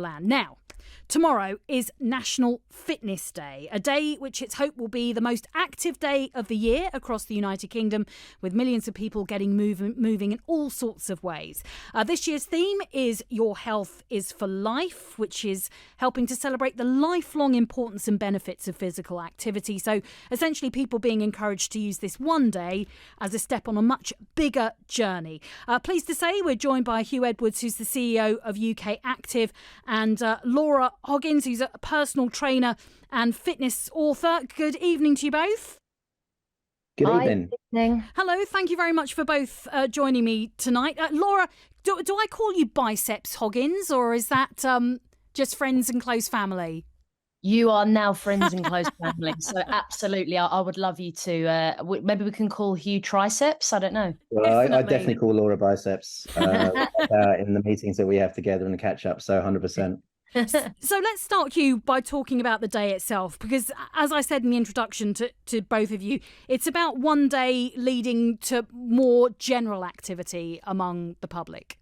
land. Now, tomorrow is National Fitness Day, a day which it's hoped will be the most active day of the year across the United Kingdom, with millions of people getting moving in all sorts of ways. This year's theme is Your Health is for Life, which is helping to celebrate the lifelong importance and benefits of physical activity. So essentially people being encouraged to use this one day as a step on a much bigger journey. Pleased to say we're joined by Huw Edwards, who's the CEO of ukactive, and Laura Hoggins, who's a personal trainer and fitness author. Good evening to you both. Good evening. Hello, thank you very much for both joining me tonight. Laura, do I call you Biceps Hoggins, or is that just friends and close family? You are now friends and close family, so absolutely, I would love you to. Maybe we can call Huw Triceps. I don't know. Well, I definitely call Laura Biceps in the meetings that we have together and the catch up. So 100%. So let's start, Huw, by talking about the day itself, because as I said in the introduction to both of you, it's about one day leading to more general activity among the public.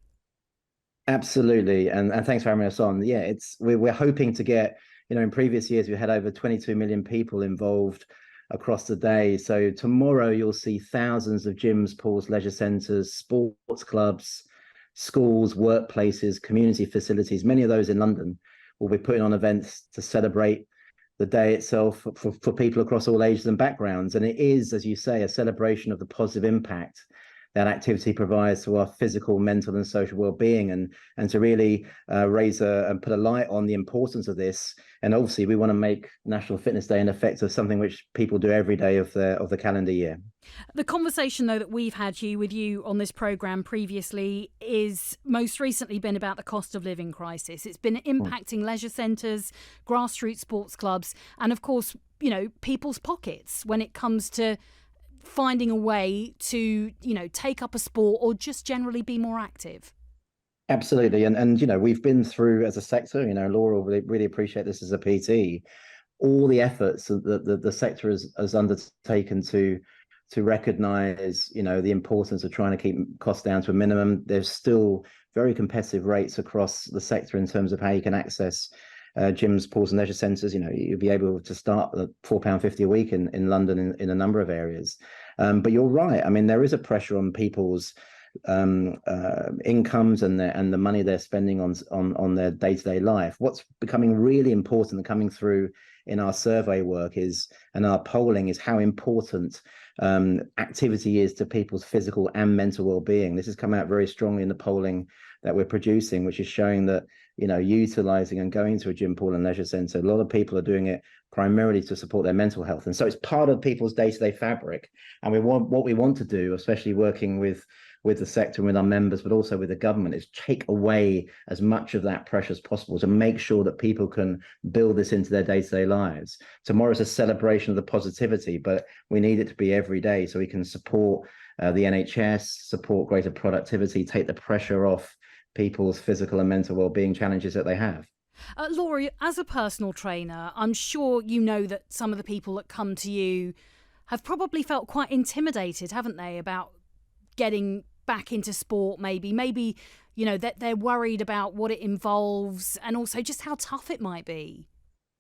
Absolutely, and thanks for having us on. Yeah, we're hoping to get, in previous years we had over 22 million people involved across the day. So tomorrow you'll see thousands of gyms, pools, leisure centres, sports clubs, schools, workplaces, community facilities, many of those in London, will be putting on events to celebrate the day itself for people across all ages and backgrounds. And it is, as you say, a celebration of the positive impact that activity provides to our physical, mental and social well-being, and to really raise and put a light on the importance of this. And obviously we want to make National Fitness Day an effect of something which people do every day of the calendar year. The conversation, though, that we've had, Huw, with you on this programme previously is most recently been about the cost of living crisis. It's been impacting leisure centres, grassroots sports clubs, and of course, people's pockets when it comes to finding a way to, take up a sport or just generally be more active. Absolutely. And we've been through, as a sector, Laura will really appreciate this as a PT, all the efforts that the sector has undertaken to recognise, the importance of trying to keep costs down to a minimum. There's still very competitive rates across the sector in terms of how you can access gyms, pools and leisure centres. You'll be able to start at £4.50 a week in London in a number of areas. But you're right. I mean, there is a pressure on people's incomes and the money they're spending on their day-to-day life. What's becoming really important and coming through in our survey work and our polling is how important activity is to people's physical and mental well-being. This has come out very strongly in the polling that we're producing, which is showing that utilising and going to a gym, pool and leisure centre, a lot of people are doing it primarily to support their mental health. And so it's part of people's day-to-day fabric. And what we want to do, especially working with the sector and with our members, but also with the government, is take away as much of that pressure as possible to make sure that people can build this into their day-to-day lives. Tomorrow's a celebration of the positivity, but we need it to be every day so we can support the NHS, support greater productivity, take the pressure off people's physical and mental well-being challenges that they have. Laura, as a personal trainer, I'm sure you know that some of the people that come to you have probably felt quite intimidated, haven't they, about getting back into sport, maybe that they're worried about what it involves and also just how tough it might be.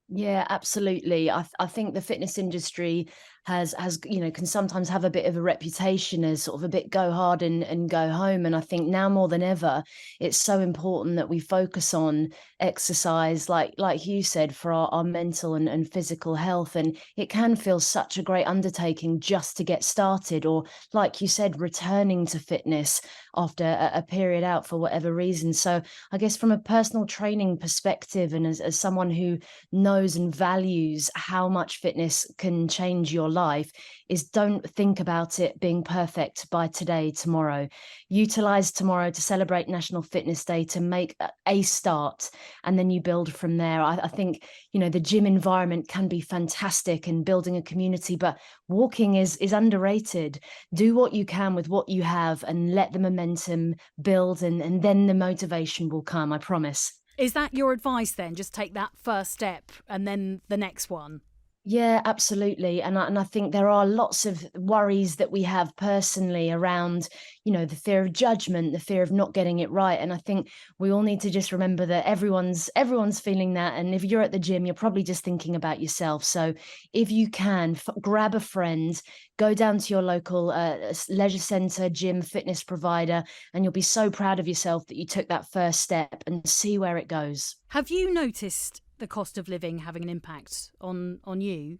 Yeah, absolutely. I think the fitness industry has can sometimes have a bit of a reputation as sort of a bit go hard and go home. And I think now more than ever, it's so important that we focus on exercise, like you said, for our mental and physical health. And it can feel such a great undertaking just to get started, or like you said, returning to fitness after a period out for whatever reason. So I guess from a personal training perspective, and as someone who knows and values how much fitness can change your life, is don't think about it being perfect by today, tomorrow. Utilize tomorrow to celebrate National Fitness Day, to make a start, and then you build from there. I think, the gym environment can be fantastic in building a community, but walking is underrated. Do what you can with what you have and let the momentum build, and then the motivation will come, I promise. Is that your advice then? Just take that first step and then the next one? Yeah, absolutely. And I think there are lots of worries that we have personally around, the fear of judgment, the fear of not getting it right. And I think we all need to just remember that everyone's feeling that. And if you're at the gym, you're probably just thinking about yourself. So if you can, grab a friend, go down to your local leisure center, gym, fitness provider, and you'll be so proud of yourself that you took that first step, and see where it goes. Have you noticed the cost of living having an impact on you?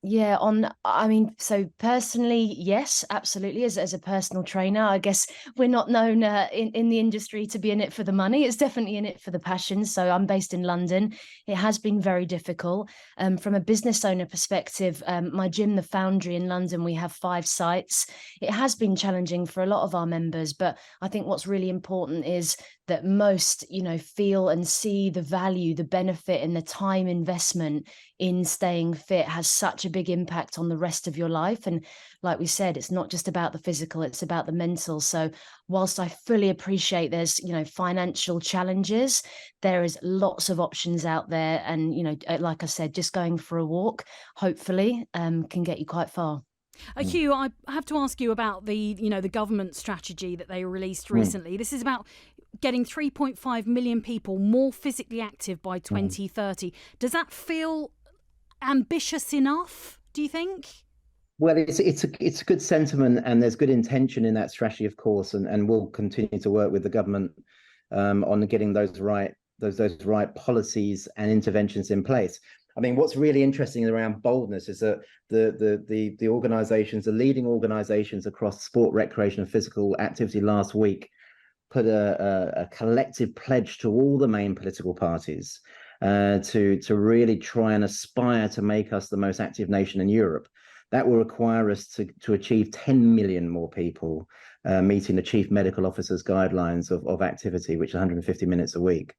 Yeah, I mean, so personally, yes, absolutely. As a personal trainer, I guess we're not known in the industry to be in it for the money. It's definitely in it for the passion. So I'm based in London. It has been very difficult. From a business owner perspective, my gym, the Foundry in London, we have 5 sites. It has been challenging for a lot of our members, but I think what's really important is that most, feel and see the value, the benefit, and the time investment in staying fit has such a big impact on the rest of your life. And like we said, it's not just about the physical, it's about the mental. So whilst I fully appreciate there's, financial challenges, there is lots of options out there. And, like I said, just going for a walk, hopefully, can get you quite far. Huw, I have to ask you about the government strategy that they released recently. This is about getting 3.5 million people more physically active by 2030. Does that feel ambitious enough, do you think? Well, it's a good sentiment, and there's good intention in that strategy, of course, and we'll continue to work with the government on getting those right policies and interventions in place. I mean, what's really interesting around boldness is that the organizations, the leading organizations across sport, recreation, and physical activity last week put a collective pledge to all the main political parties to really try and aspire to make us the most active nation in Europe. That will require us to achieve 10 million more people meeting the chief medical officer's guidelines of activity, which is 150 minutes a week,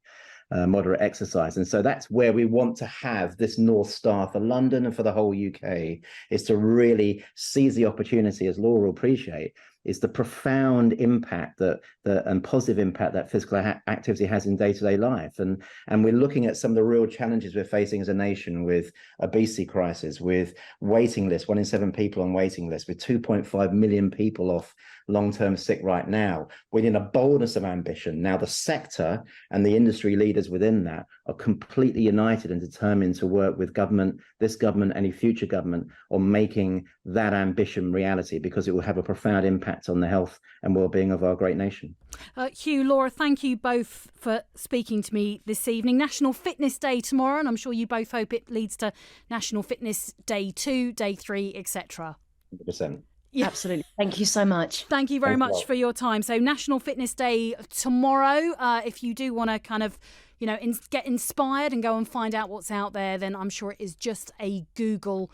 moderate exercise. And so that's where we want to have this North Star for London and for the whole UK, is to really seize the opportunity, as Laura will appreciate, is the profound impact and positive impact that physical activity has in day-to-day life. And we're looking at some of the real challenges we're facing as a nation, with obesity crisis, with waiting lists, 1 in 7 people on waiting lists, with 2.5 million people off long-term sick right now. We need a boldness of ambition. Now, the sector and the industry leaders within that are completely united and determined to work with government, this government, any future government, on making that ambition reality, because it will have a profound impact on the health and well-being of our great nation. Huw, Laura, thank you both for speaking to me this evening. National Fitness Day tomorrow, and I'm sure you both hope it leads to National Fitness Day 2, Day 3, etc. 100%. Yeah. Absolutely. Thank you so much. Thank you very much for your time. So National Fitness Day tomorrow. If you do want to kind of, get inspired and go and find out what's out there, then I'm sure it is just a Google